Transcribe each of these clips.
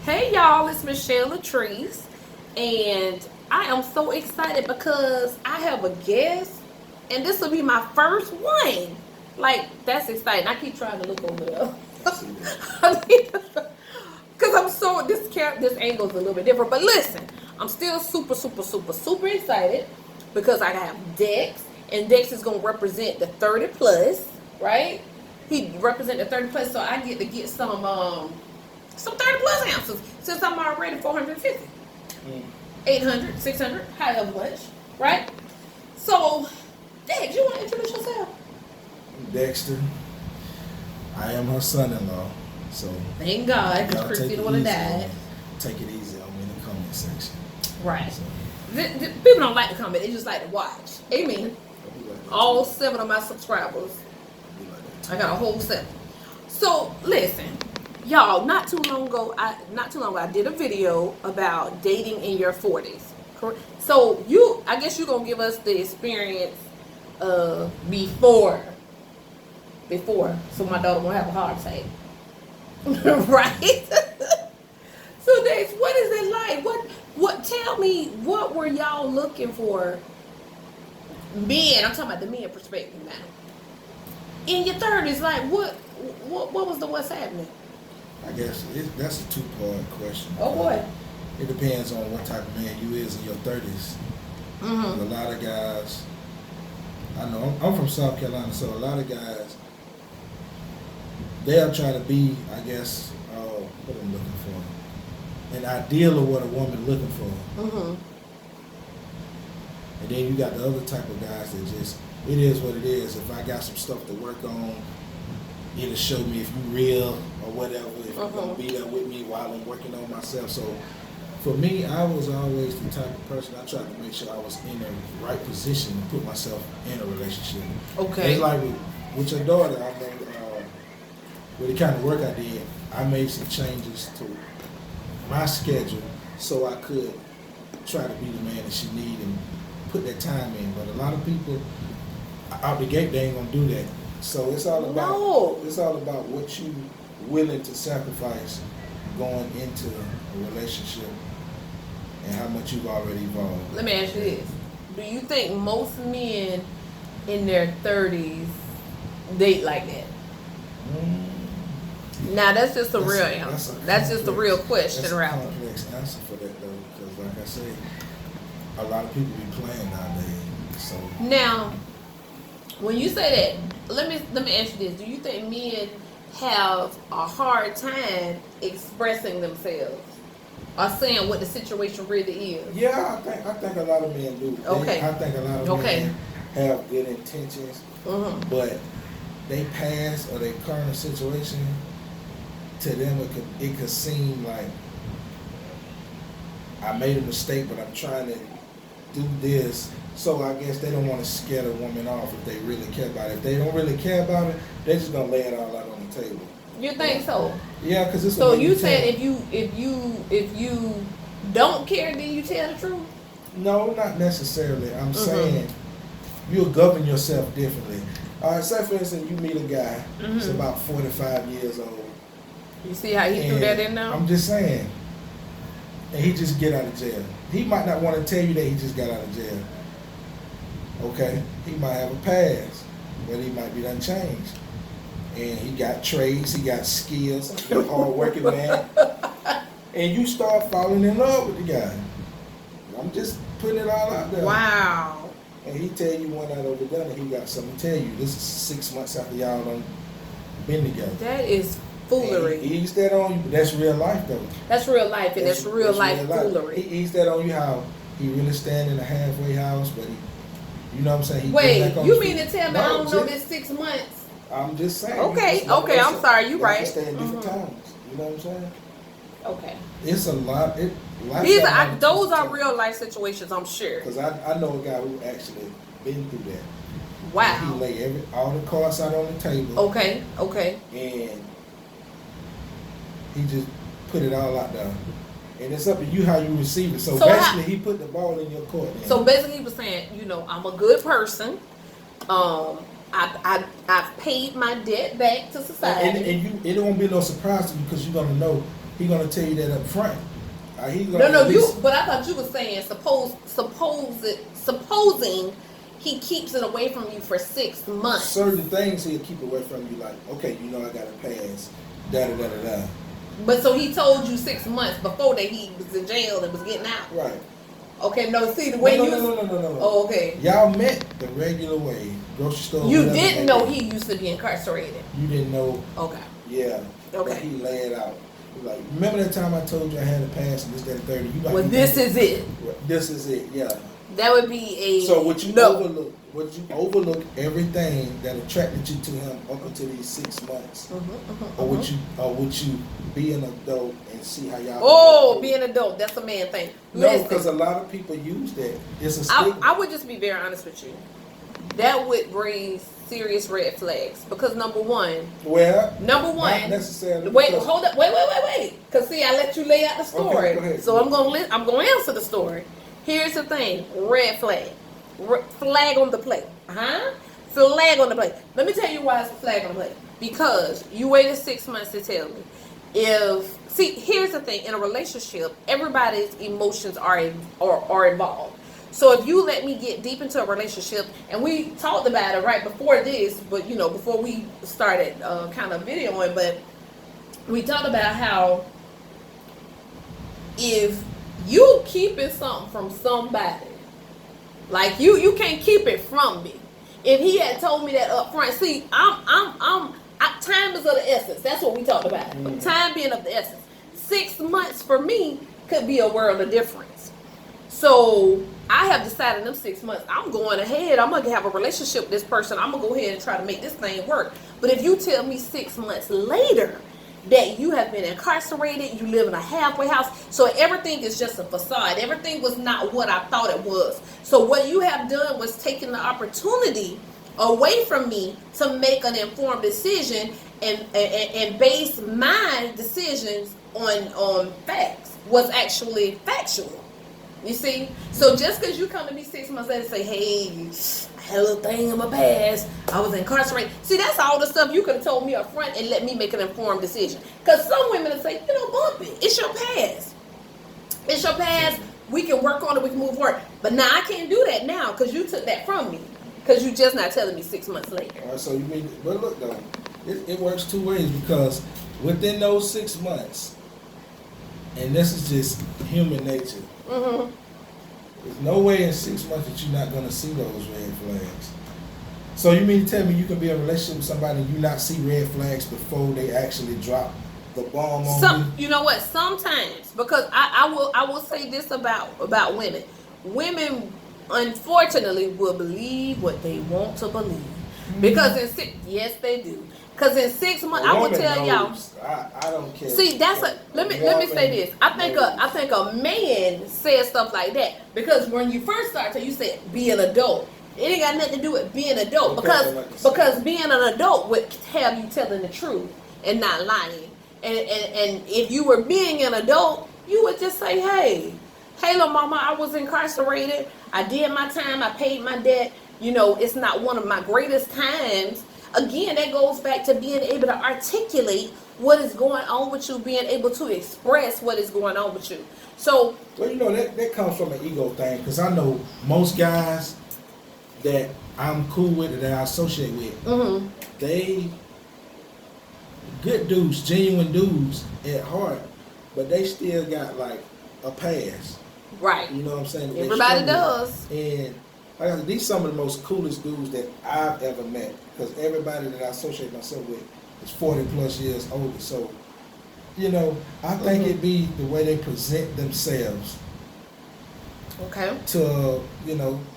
Hey y'all, it's Ms.Chelle, and I am so excited because I have a guest, and this will be my first one. Like, that's exciting. I keep trying to look over there. Because I'm so, this angle is a little bit different. But listen, I'm still super excited because I have Dex, and Dex is going to represent the 30 plus, right? He represent the 30 plus, so I get to get some 30 plus ounces since I'm already 450. 800, 600, however much, right? So, Dex, you want to introduce yourself? Dexter. I am her son-in-law. So thank God, because Christina would have died. Take it easy on me in the comment section. Right. So. People don't like to comment, they just like to watch. Amen. All 7 of my subscribers. I got a whole 7. So listen, y'all, not too long ago I did a video about dating in your 40s. Correct? So I guess you're gonna give us the experience before, so my daughter won't have a heart attack. Right? So Dex, what is it like? What tell me, what were y'all looking for? Men, I'm talking about the men perspective now. In your 30s, like what was the what's happening? I guess that's a 2-part question. Oh boy. It depends on what type of man you is in your 30s. Mm-hmm. A lot of guys, I know I'm from South Carolina, so a lot of guys, they'll try to be, I guess, what I'm looking for, an ideal of what a woman looking for. Mm-hmm. And then you got the other type of guys that just, it is what it is. If I got some stuff to work on, it'll show me if you real or whatever, if you're going to be there with me while I'm working on myself. So for me, I was always the type of person, I tried to make sure I was in the right position to put myself in a relationship. Okay. It's like with your daughter, I know, with the kind of work I did, I made some changes to my schedule so I could try to be the man that she needed and put that time in. But a lot of people out the gate, they ain't gonna do that. So it's all about what you willing to sacrifice going into a relationship and how much you've already evolved. Let me ask you this: do you think most men in their 30s date like that? Now that's just a real answer. That's just a real question, right? That's a complex answer for that though, because like I say, a lot of people be playing nowadays. So now, when you say that, let me ask you this: do you think men have a hard time expressing themselves or saying what the situation really is? Yeah, I think a lot of men do. Okay. I think a lot of men have good intentions, but they past or their current situation, to them it could seem like I made a mistake, but I'm trying to do this. So I guess they don't want to scare the woman off if they really care about it. If they don't really care about it, they're just gonna lay it all out on the table. You think so? Yeah, because it's. So you said if you don't care, then you tell the truth? No, not necessarily. I'm saying you'll govern yourself differently. All right, say for instance, you meet a guy that's about 45 years old. You see how he threw that in now? I'm just saying. And he just get out of jail. He might not want to tell you that he just got out of jail. Okay? He might have a past, but he might be done changed. And he got trades, he got skills, he's a hard working man. And you start falling in love with the guy. I'm just putting it all out there. Wow. And he tell you one night overdone and he got something to tell you. This is 6 months after y'all done been together. That is foolery. He eased that on you, but that's real life though. That's real life, and that's real life foolery. He eased that on you how he really stand in a halfway house, but he, you know what I'm saying? Wait, you mean to tell me I don't know this 6 months? I'm just saying. Okay, I'm sorry, you right. Understand different times. You know what I'm saying? Okay. It's a lot. Those are real life situations, I'm sure. Because I know a guy who actually been through that. Wow. He lay all the cards out on the table. Okay. And he just put it all out there. And it's up to you how you receive it. So basically, he put the ball in your court. Then. So basically, he was saying, I'm a good person. I've paid my debt back to society. And it won't be no surprise to you because you're gonna know he gonna tell you that up front. He's No, gonna no, at least, but I thought you were saying supposing he keeps it away from you for 6 months. certain things he'll keep away from you. Like, okay, you know I gotta pass. Da da da da da. But so he told you 6 months before that he was in jail and was getting out. Right. Okay, no, see the way No. Oh, okay. Y'all met the regular way, grocery store. You whatever, didn't know he used to be incarcerated. You didn't know. Okay. Yeah. Okay. But he laid out. Like, remember that time I told you I had a pass and this, that, and 30? You like, Well, this is it. This is it. Yeah. That would be a So would you no. overlook? Would you overlook everything that attracted you to him up until these 6 months, or would you be an adult and see how y'all? Oh, be an adult. That's a man thing. No, because a lot of people use that. It's a stigma. I would just be very honest with you. That would bring serious red flags because number one, not necessarily. Wait, hold up, wait. Because see, I let you lay out the story, Okay, go ahead. so I'm gonna answer the story. Here's the thing: red flag, flag on the plate, Flag on the plate. Let me tell you why it's a flag on the plate. Because you waited 6 months to tell me. Here's the thing: in a relationship, everybody's emotions are involved. So if you let me get deep into a relationship, and we talked about it right before this, but before we started kind of videoing, but we talked about how if you keeping something from somebody, like you can't keep it from me. If he had told me that up front, see, time is of the essence. That's what we talked about. Time being of the essence. 6 months for me could be a world of difference. So I have decided in them 6 months, I'm going ahead. I'm going to have a relationship with this person. I'm going to go ahead and try to make this thing work. But if you tell me 6 months later that you have been incarcerated, you live in a halfway house, so everything is just a facade. Everything was not what I thought it was. So what you have done was taking the opportunity away from me to make an informed decision and base my decisions on facts, was actually factual. You see? So just because you come to me 6 months later and say, hey, I had a little thing in my past, I was incarcerated. See, that's all the stuff you could have told me up front and let me make an informed decision. Because some women will say, bump it. It's your past. It's your past. We can work on it. We can move forward. But now I can't do that now because you took that from me. Because you just not telling me 6 months later. All right, so you mean, but look though, it works two ways, because within those 6 months, and this is just human nature, there's no way in 6 months that you're not going to see those red flags. So you mean to tell me you can be in a relationship with somebody and you not see red flags before they actually drop the bomb on you? You know what? Sometimes, because I will say this about women. Women, unfortunately, will believe what they want to believe. Because yes, they do. Because in 6 months, I will tell y'all. I don't care. See, let me say this. I think a man says stuff like that because when you first started, you said be an adult. It ain't got nothing to do with being an adult because being an adult would have you telling the truth and not lying. And if you were being an adult, you would just say, hey, little mama, I was incarcerated. I did my time. I paid my debt. It's not one of my greatest times. Again, that goes back to being able to articulate what is going on with you, being able to express what is going on with you. So, well, that comes from an ego thing, because I know most guys that I'm cool with and that I associate with, they good dudes, genuine dudes at heart, but they still got like a past. Right. You know what I'm saying? Everybody does. And like I said, these some of the most coolest dudes that I've ever met, because everybody that I associate myself with is 40 plus years older. So, I think it be the way they present themselves. Okay. To,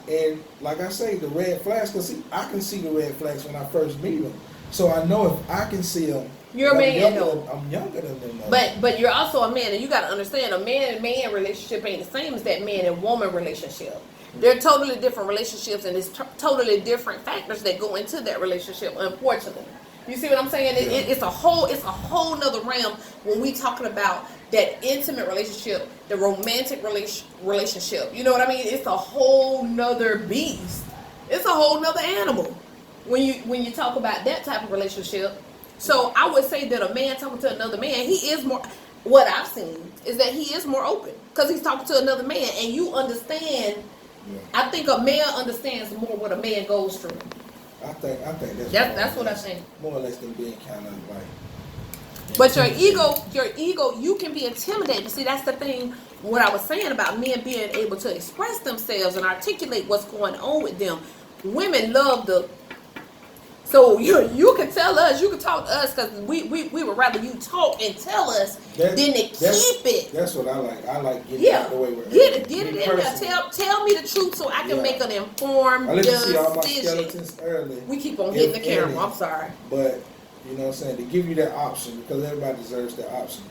and like I say, the red flags, because I can see the red flags when I first meet them. So I know if I can see them, you're a man. I'm younger than them. But you're also a man, and you got to understand, a man and man relationship ain't the same as that man and woman relationship. They're totally different relationships, and it's totally different factors that go into that relationship. Unfortunately, you see what I'm saying? It's a whole nother realm when we talking about that intimate relationship, the romantic relationship. You know what I mean? It's a whole nother beast. It's a whole nother animal when you talk about that type of relationship. So I would say that a man talking to another man, he is more. what I've seen is that he is more open because he's talking to another man, and you understand. Yeah. I think a man understands more what a man goes through. I think That's what I think. More or less than being kind of like. But your ego, you can be intimidated. See, that's the thing. What I was saying about men being able to express themselves and articulate what's going on with them. Women love the. So you can tell us, you can talk to us, because we would rather you talk and tell us than to keep it. That's what I like. I like getting out the way with get it in there. Tell me the truth so I can make an informed decision. I let you see all my skeletons early. We keep on hitting the camera. I'm sorry. But you know what I'm saying, to give you that option, because everybody deserves that option.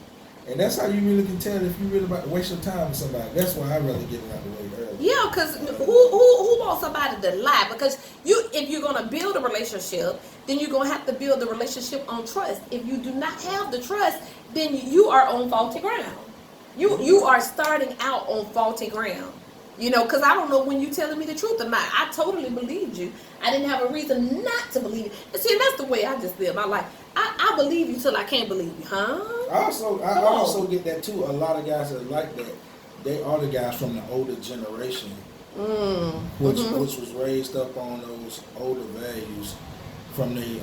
And that's how you really can tell if you really about to waste your time with somebody. That's why I really get it out the way early. Yeah, because who wants somebody to lie? Because if you're gonna build a relationship, then you're gonna have to build the relationship on trust. If you do not have the trust, then you are on faulty ground. You are starting out on faulty ground. You know, because I don't know when you're telling me the truth or not. I totally believed you. I didn't have a reason not to believe you. And see, that's the way I just live my life. I believe you till I can't believe you, huh? I also get that too. A lot of guys that like that, they are the guys from the older generation, which was raised up on those older values from the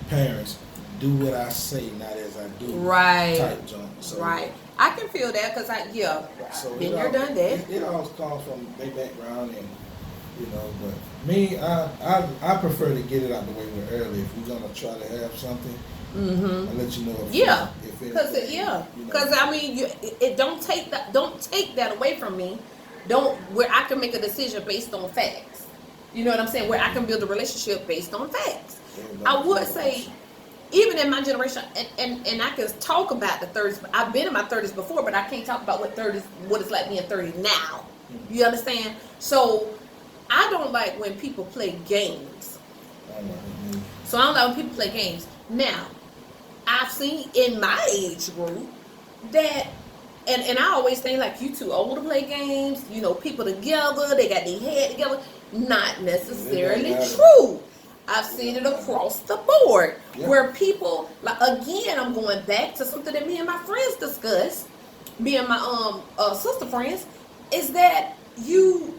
parents. Do what I say, not as I do. Right. Type junk. So, right. I can feel that because been there, done that. It all comes from their background, and you know. But me, I prefer to get it out the way early. If we're gonna try to have something, I'll let you know. Because I mean, don't take that away from me. Where I can make a decision based on facts. You know what I'm saying? Where I can build a relationship based on facts. I would say. Even in my generation, and I can talk about the 30s. I've been in my 30s before, but I can't talk about what it's like being 30 now. You understand? So I don't like when people play games. So I don't like when people play games. Now, I've seen in my age group that, and I always think like you too old to play games. You know, people together, they got their head together. Not necessarily true. I've seen it across the board where people, like, again, I'm going back to something that me and my friends discussed, me and my sister friends, is that you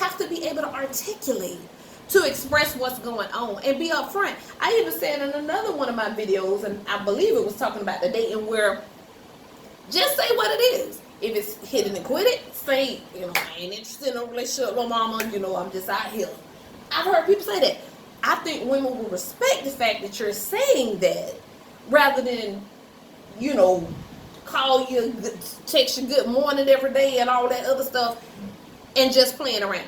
have to be able to articulate, to express what's going on and be upfront. I even said in another one of my videos, and I believe it was talking about the dating, where just say what it is. If it's hit it and quit it, say, you know, I ain't interested in a relationship with mama, you know, I'm just out here. I've heard people say that. I think women will respect the fact that you're saying that rather than, you know, call you, text you good morning every day and all that other stuff and just playing around.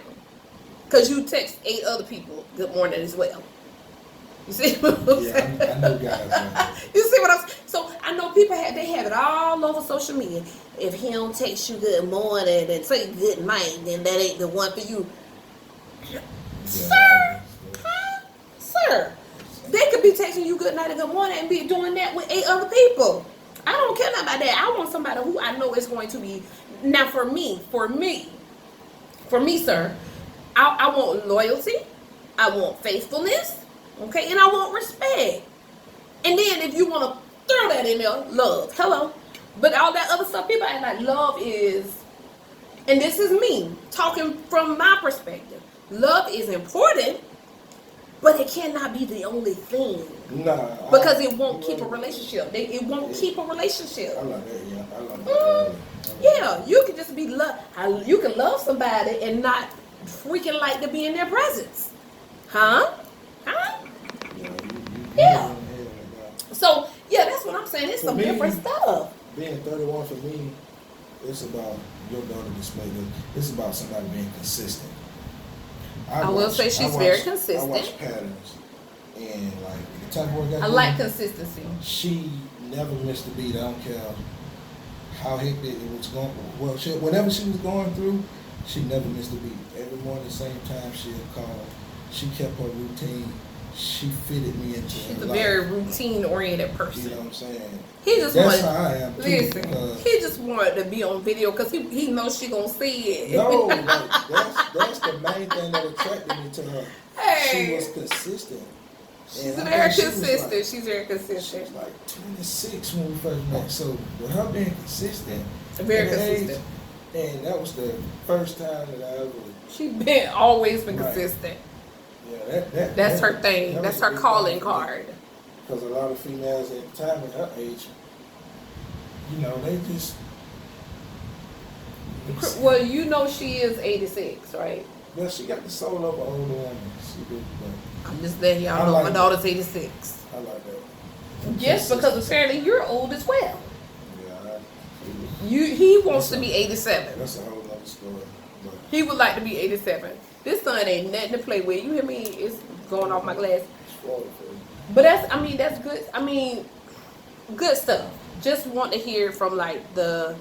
Because you text 8 other people good morning as well. You see what I'm saying? I know guys like that. You see what I'm saying? So I know people have it all over social media. If he don't text you good morning and say good night, then that ain't the one for you. Yeah. Sir, they could be texting you good night and good morning and be doing that with 8 other people. I don't care about that. I want somebody who I know is going to be. Now for me, sir, I want loyalty, I want faithfulness, okay, and I want respect. And then if you want to throw that in there, love, hello. But all that other stuff, people act like love is, and this is me talking from my perspective. Love is important, but it cannot be the only thing. Nah. Because it won't keep a relationship. It won't keep a relationship. I like that, yeah. I like that. Yeah, you can just be you can love somebody and not freaking like to be in their presence. Huh? Yeah. So, yeah, that's what I'm saying. It's some different stuff. Being 31 for me, it's about your daughter displayed. It's about somebody being consistent. I will say she's very consistent. I watch patterns, and like the type of work I like consistency. She never missed a beat. I don't care how hectic it was going. Well, whatever she was going through, she never missed a beat. Every morning, same time, she'd call. She kept her routine. She fitted me into her life. She's a very routine-oriented person. You know what I'm saying? That's how I am too. Listen, he just wanted to be on video because he knows she gonna see it. No, that's the main thing that attracted me to her. Hey. She was consistent. She's And I very think she was consistent. like, She's very she consistent. was like 26 when we first met. So with her being consistent, Very at the consistent. age, and that was the first time that I ever. She's been always been Right. consistent. Yeah, That's her thing. that That's was a her big calling thing for me. card. Because a lot of females at the time at her age, you know, they just. Well, you know she is 86, right? Well, she got the soul of an older woman. She do, but I'm just letting y'all I know like my that. daughter's 86. I like that. Yes, because apparently you're old as well. Yeah, He wants to be 87. that's a whole other story. But He would like to be 87. This son ain't nothing to play with. You hear me? It's going off my glass. it's 40 for you. But that's good. I mean, good stuff. Just want to hear from like the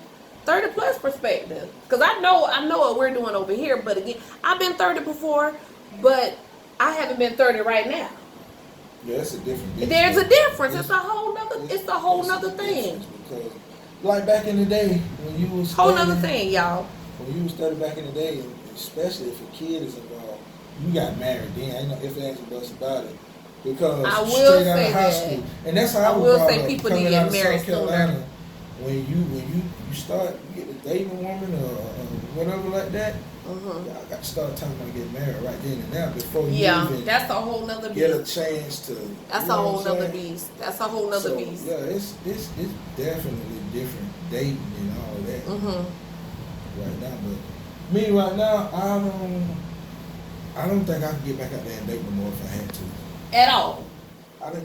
30 plus perspective. Because I know what we're doing over here. But again, I've been 30 before, but I haven't been 30 right now. Yeah, it's a different. There's a difference. It's a whole nother thing. Because, like back in the day, when you was Whole studying, nother thing, y'all. When you was studying back in the day, especially if a kid is involved, you got married then. Ain't no ifs, ands, and buts about it. Because I will straight out say of high that. school, and that's how I I was will brought say up, people coming need to out get of married South Carolina, sooner. When you start you get dating a woman or whatever like that, I got to start talking about getting married right then and now before you even That's a whole nother get a beast. chance to. That's you a know whole what I'm nother saying? beast. That's a whole nother So, beast. yeah, it's definitely different dating and all of that right now. But me right now, I don't think I can get back out there and date no more if I had to. At all. I ain't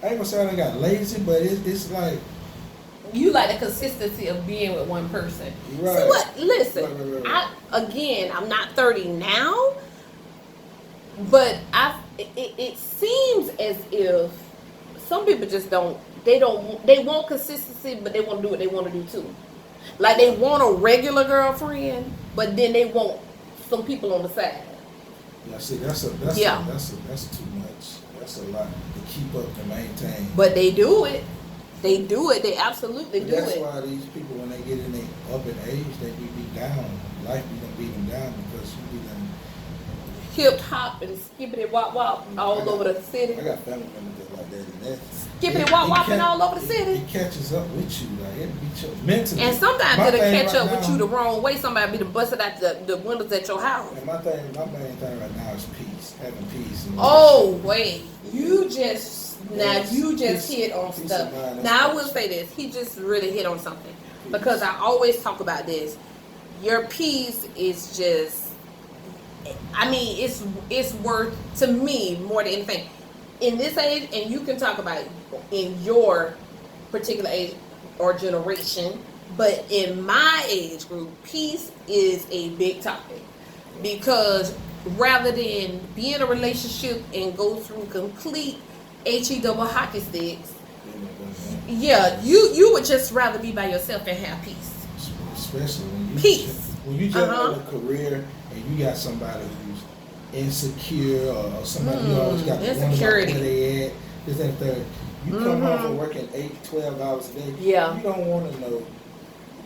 gonna say I done got lazy, but it's like. You like the consistency of being with one person. Right. See what? Listen, Right. I'm not 30 now, but it seems as if some people just they want consistency, but they want to do what they want to do too. Like they want a regular girlfriend, but then they want some people on the side. Yeah, see, that's too much. That's a lot to keep up to maintain. But they do it. They do it. They absolutely But do that's it. why these people, when they get in their up in age, they be beat down. Life be gonna beat them down because you be done. Hip hop and skippity wop wop all over the city. I got family members that like that, and that Skippity wop wopping all over the city. It catches up with you, like it beat you mentally. And sometimes My it'll thing catch right up with now- you the wrong way. Somebody be to bust it out the windows at your house. And my main thing right now is peace, having peace. And Oh wait, you just Yes. hit on Peace stuff. of mind, that's Now I what- will say this: he just really hit on something because I always talk about this. Your peace is just, I mean, it's worth to me more than anything in this age, and you can talk about it in your particular age or generation, but in my age group, peace is a big topic because rather than be in a relationship and go through complete HE double hockey sticks, yeah, you would just rather be by yourself and have peace. Especially when you just in a career and you got somebody who's insecure or somebody you always got to wonder about where they at, this and that. You come home from working 8 to 12 hours a day. Yeah. You don't want to know.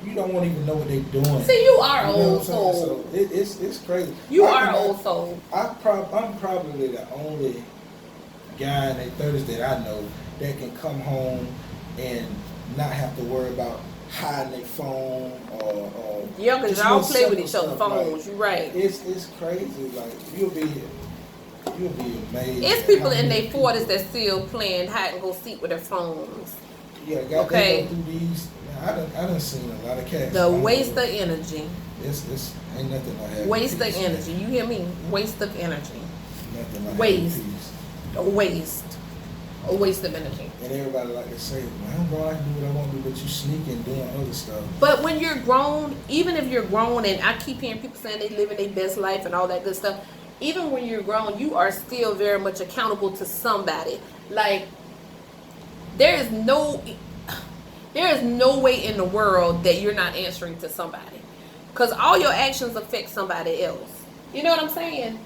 You don't want to even know what they're doing. See, you are You know old what I'm saying? soul. So it's crazy. You are an old soul. I'm probably the only guy in their 30s that I know that can come home and not have to worry about hiding their phone or Yeah, because just y'all little play with simple each other's stuff. phones. Like, You're right. It's crazy. Like you'll be amazed. It's at people how in many their 40s that still playing hide and go seek with their phones. Yeah, got Okay. they go through these. Man, I done seen a lot of cats. The waste of energy. It's ain't nothing like having Waste of peace. energy. You hear me? Waste of energy. Nothing like Waste. having peace. A waste. A waste of energy. And everybody like to say, "Man, I'm going to do what I want to do," but you sneaking doing other stuff. But when you're grown, even if you're grown, and I keep hearing people saying they living their best life and all that good stuff, even when you're grown, you are still very much accountable to somebody. Like, there is no way in the world that you're not answering to somebody. Because all your actions affect somebody else. You know what I'm saying?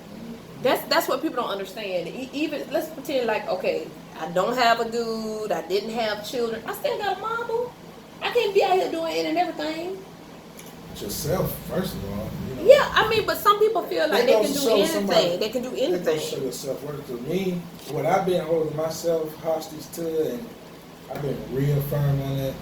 That's what people don't understand. Even, let's pretend like, okay, I don't have a dude, I didn't have children, I still got a mama. I can't be out here doing it and everything. with yourself first of all. You know? Yeah, I mean, but some people feel like They they gonna can do show anything. somebody- They can do They gonna show anything. your self worth. To me, what I've been holding myself hostage to, and I've been real firm on that.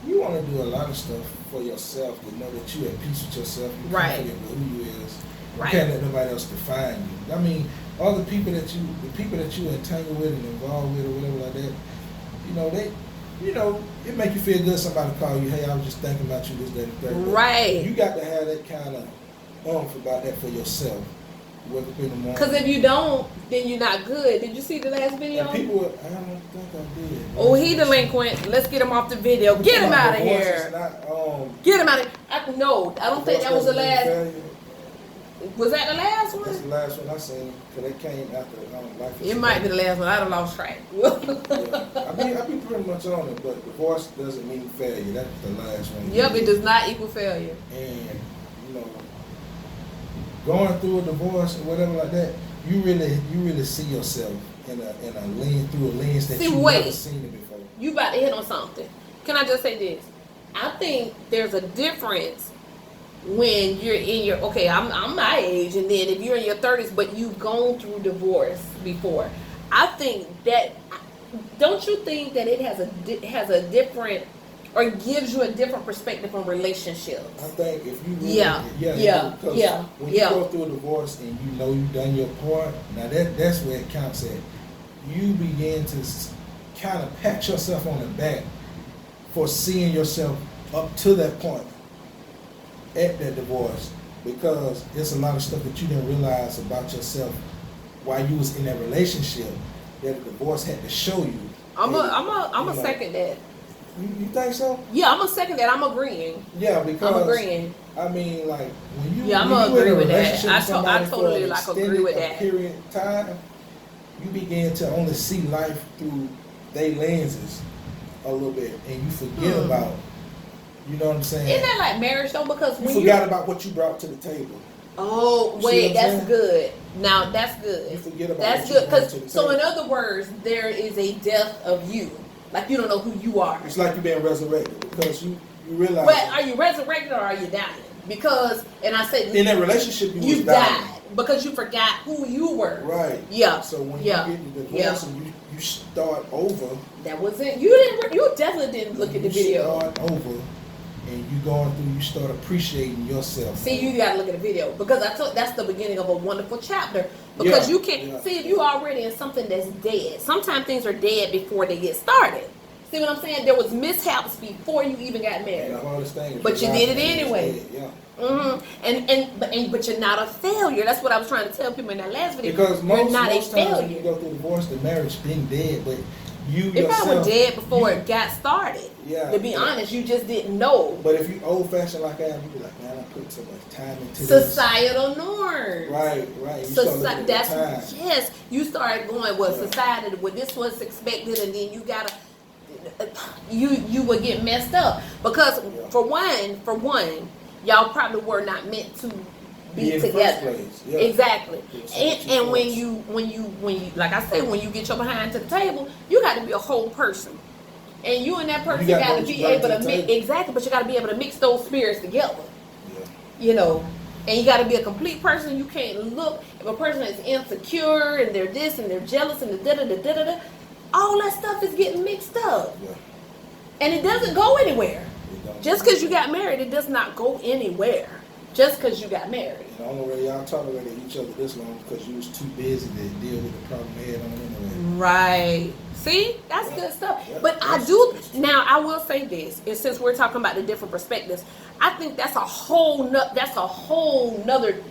You want to do a lot of stuff for yourself to know that you at peace with yourself. You're Right. confident with who you is. You Right. can't let nobody else define you. I mean, all the people that you entangle with and involved with or whatever like that, it make you feel good. Somebody call you, hey, I was just thinking about you this, that, and third. Right. You got to have that kind of oomph about that for yourself. Wake up in the morning. Because if you don't, then you're not good. Did you see the last video? And people, I don't think I did. Oh, he delinquent. Let's get him off the video. Get him out of Divorce here. is not, Get him out of here. No, I don't think that was the last. Failure. Was that the last That's the one? last one I seen. Cause it came after Life is It might be the last one. I done lost track. Yeah. I be pretty much on it, but divorce doesn't mean failure. That's the last one. Yep, it does not equal failure. And going through a divorce or whatever like that, you really see yourself in a lens through a lens that you've never seen it before. You about to hit on something. Can I just say this? I think there's a difference when you're in your I'm my age, and then if you're in your 30s but you've gone through divorce before. I think that, don't you think that it has a different, or gives you a different perspective on relationships? I think if you really, when you go through a divorce and you know you've done your part, now that's where it counts at. You begin to kind of pat yourself on the back for seeing yourself up to that point at that divorce, because there's a lot of stuff that you didn't realize about yourself while you was in that relationship that the divorce had to show you. I'm a second that. You think so? Yeah, I'm a second that. I'm agreeing. Yeah, because I'm agreeing. I mean, like when you I'm gonna agree with that. I totally agree with that. Period of time, you begin to only see life through their lenses a little bit, and you forget about. You know what I'm saying? Isn't that like marriage though? Because when you forgot about what you brought to the table. Oh wait, that's good. Now that's good. You forget about that's what good. You to the So table. in other words, there is a death of you. Like you don't know who you are. It's like you're being resurrected because you realize. But are you resurrected or are you dying? Because, and I said in that relationship you died because you forgot who you were. Right. Yeah. So when you get the divorce and you start over. That wasn't. You definitely didn't look at the video. Start over. And you start appreciating yourself. See, you gotta look at the video because that's the beginning of a wonderful chapter. Because you can't see if you already in something that's dead. Sometimes things are dead before they get started. See what I'm saying? There was mishaps before you even got married. But you did it anyway. But you're not a failure. That's what I was trying to tell people in that last video. Because most times failure. when you go through divorce, the marriage been dead, but you it yourself. It was dead before it got started. Yeah. To be honest, you just didn't know. But if you old fashioned like I am, you be like, man, I put so much time into societal norms. Right. You yes. You start going, well, society, well, this was expected, and then you gotta. You would get messed up because for one, y'all probably were not meant to be together. Exactly. And when you like I said, when you get your behind to the table, you got to be a whole person. And you and that person got to be able to mix but you got to be able to mix those spirits together. Yeah. You know, and you got to be a complete person. You can't look if a person is insecure and they're this and they're jealous and the da da da da da. All that stuff is getting mixed up. Yeah. And it doesn't go anywhere. Just because you got married, it does not go anywhere. Just because you got married. The only way y'all tolerated each other this long because you was too busy to deal with the problem head on anyway. Right. See? That's good stuff. Yeah, but now I will say this, and since we're talking about the different perspectives, I think that's a whole nother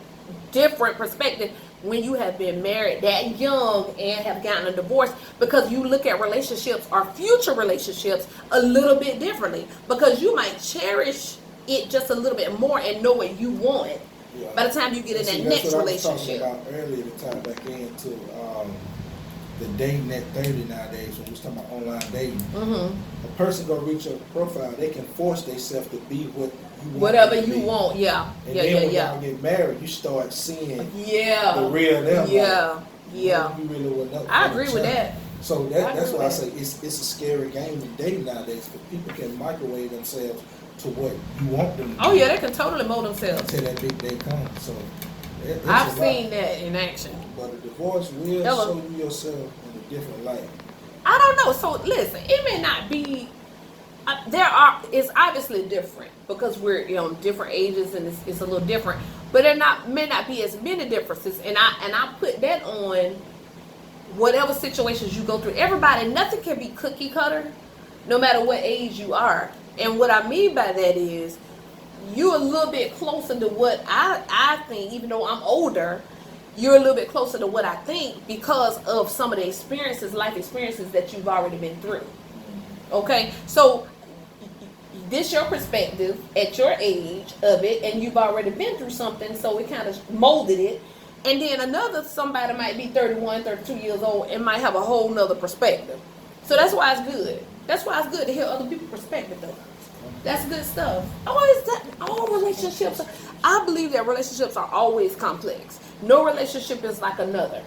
different perspective when you have been married that young and have gotten a divorce, because you look at relationships or future relationships a little bit differently, because you might cherish it just a little bit more and know what you want by the time you get in that next relationship. I was talking about earlier to tie back into the dating at 30 nowadays, when we was talking about online dating. A person go reach a profile, they can force themselves to be what you want. Whatever you want, when y'all get married, you start seeing the real them. You really would know. I agree with that. So I that's agree why I with say it's a scary game in dating nowadays, because people can microwave themselves to what you want them to Oh be yeah, they can totally mold themselves. until that big day comes. So it's I've a seen lot. that in action. But a divorce will Hello. show you yourself in a different light. I don't know. So listen, it may not be. It's obviously different because we're different ages and it's a little different. But may not be as many differences, and I put that on whatever situations you go through. Everybody, nothing can be cookie cutter, no matter what age you are. And what I mean by that is, you're a little bit closer to what I think, even though I'm older. You're a little bit closer to what I think because of some of the life experiences that you've already been through. Okay, so this your perspective at your age of it, and you've already been through something, so it kind of molded it. And then somebody might be 31, 32 years old and might have a whole nother perspective. So that's why it's good. That's why it's good to hear other people's perspective, though. That's good stuff. All relationships, I believe that relationships are always complex. No relationship is like another.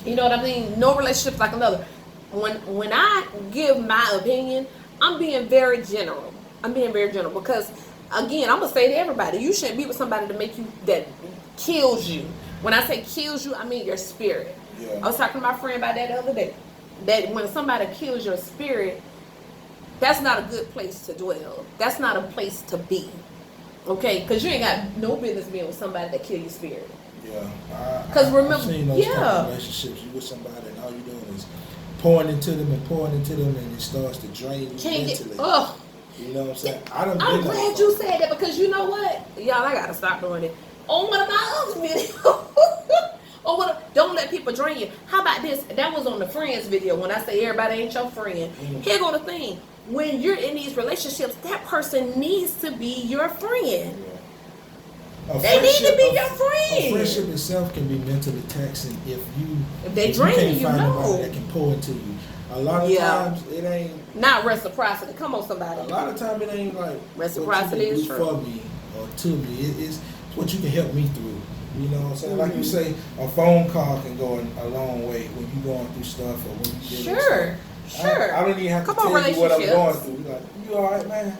You know what I mean? No relationship is like another. When I give my opinion, I'm being very general. Because, again, I'm gonna say to everybody, you shouldn't be with somebody that kills you. When I say kills you, I mean your spirit. Yeah. I was talking to my friend about that the other day. That when somebody kills your spirit, that's not a good place to dwell. That's not a place to be. Okay? Because you ain't got no business being with somebody that kill your spirit. Yeah. Because remember, I've seen those type of relationships. You with somebody and all you're doing is pouring into them, and it starts to drain you mentally. You know what I'm saying? I'm glad you said that, because you know what? Y'all, I gotta stop doing it. On one of my other videos. Don't let people drain you. How about this? That was on the friends video when I say everybody ain't your friend. Here go the thing. When you're in these relationships, that person needs to be your friend. They need to be your friend. A friendship itself can be mentally taxing if they drain you can't find nobody that can pour into you. A lot of times it ain't not reciprocity. Come on, somebody. A lot of times it ain't like reciprocity is true for me or to me. It's what you can help me through. You know what I'm saying? Like you say, a phone call can go a long way when you're going through stuff or when you Sure. I don't even have to tell you what I'm going through. You're like, you all right, man?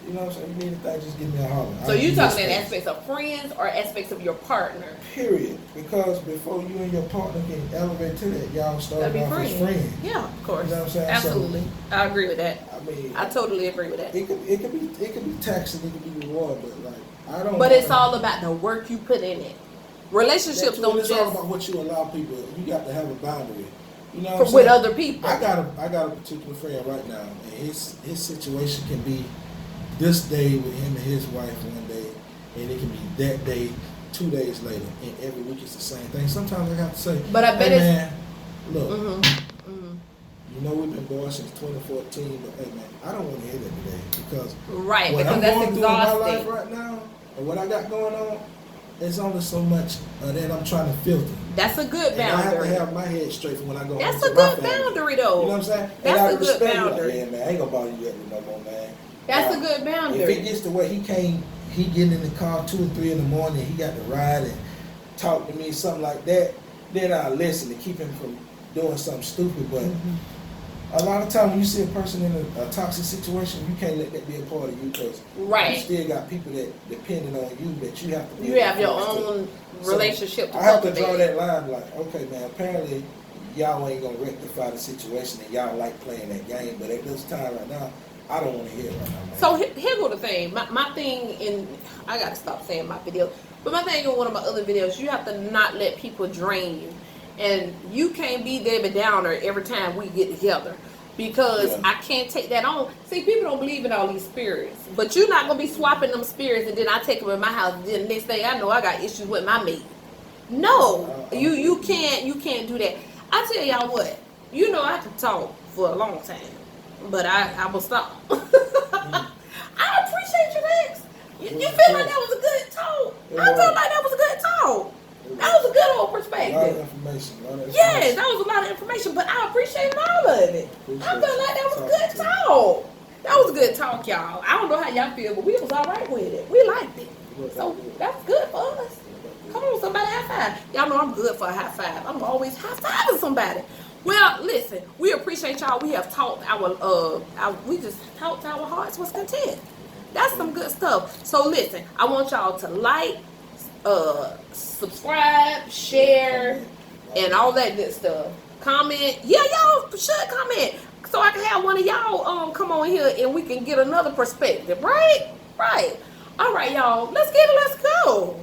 You know what I'm saying? You need anything, just give me a holler. So you talking in aspects of friends or aspects of your partner? Period. Because before you and your partner can elevate to that, y'all start off as friends. Yeah, of course. You know what I'm saying? Absolutely. So, I agree with that. I mean, I totally agree with that. It could be taxing, it could be reward, but like I don't. But it's all about the work you put in it. Relationships don't just. It's all about what you allow people. You got to have a boundary. You know with other people. I got a particular friend right now, and his situation can be this day with him and his wife one day, and it can be that day 2 days later, and every week it's the same thing. Sometimes I have to say, but I bet hey man, look, you know we've been going since 2014, but hey man, I don't want to hear that today because what I'm going through in my life right now and what I got going on, there's only so much that I'm trying to filter. That's a good boundary. And I have to have my head straight for when I go. That's a good boundary, though. You know what I'm saying? That's a good boundary. Like, yeah, man, I ain't gonna bother you no more, man. That's a good boundary. If it gets to where he getting in the car 2 or 3 in the morning, he got to ride and talk to me, something like that, then I'll listen to keep him from doing something stupid. But a lot of time when you see a person in a toxic situation, you can't let that be a part of you because you still got people that depending on you that you have to be. You have your own relationship. So I have to draw that line like, okay, man, apparently y'all ain't going to rectify the situation and y'all like playing that game, but at this time right now, I don't want to hear it right now, man. So here go the thing. My thing I got to stop saying my video, but my thing in one of my other videos, you have to not let people drain you. And you can't be Debbie Downer every time we get together because I can't take that on. See, people don't believe in all these spirits, but you're not going to be swapping them spirits and then I take them in my house and then the next thing I know I got issues with my mate. No, you can't do that. I tell y'all what, you know I can talk for a long time, but I will stop. I appreciate you, Lex. You feel like that was a good talk. I felt like that was a good talk. That was a good old perspective. A lot of information. Yes, that was a lot of information, but I appreciate all of it. I felt like that was a good talk. That was a good talk, y'all. I don't know how y'all feel, but we was all right with it. We liked it. So that's good for us. Come on, somebody high five. Y'all know I'm good for a high five. I'm always high fiving somebody. Well, listen, we appreciate y'all. We have talked we just talked our hearts was content. That's some good stuff. So listen, I want y'all to like, subscribe, share, and all that good stuff. Comment. Yeah, y'all should comment so I can have one of y'all come on here and we can get another perspective. Right? Right. All right, y'all. Let's get it. Let's go.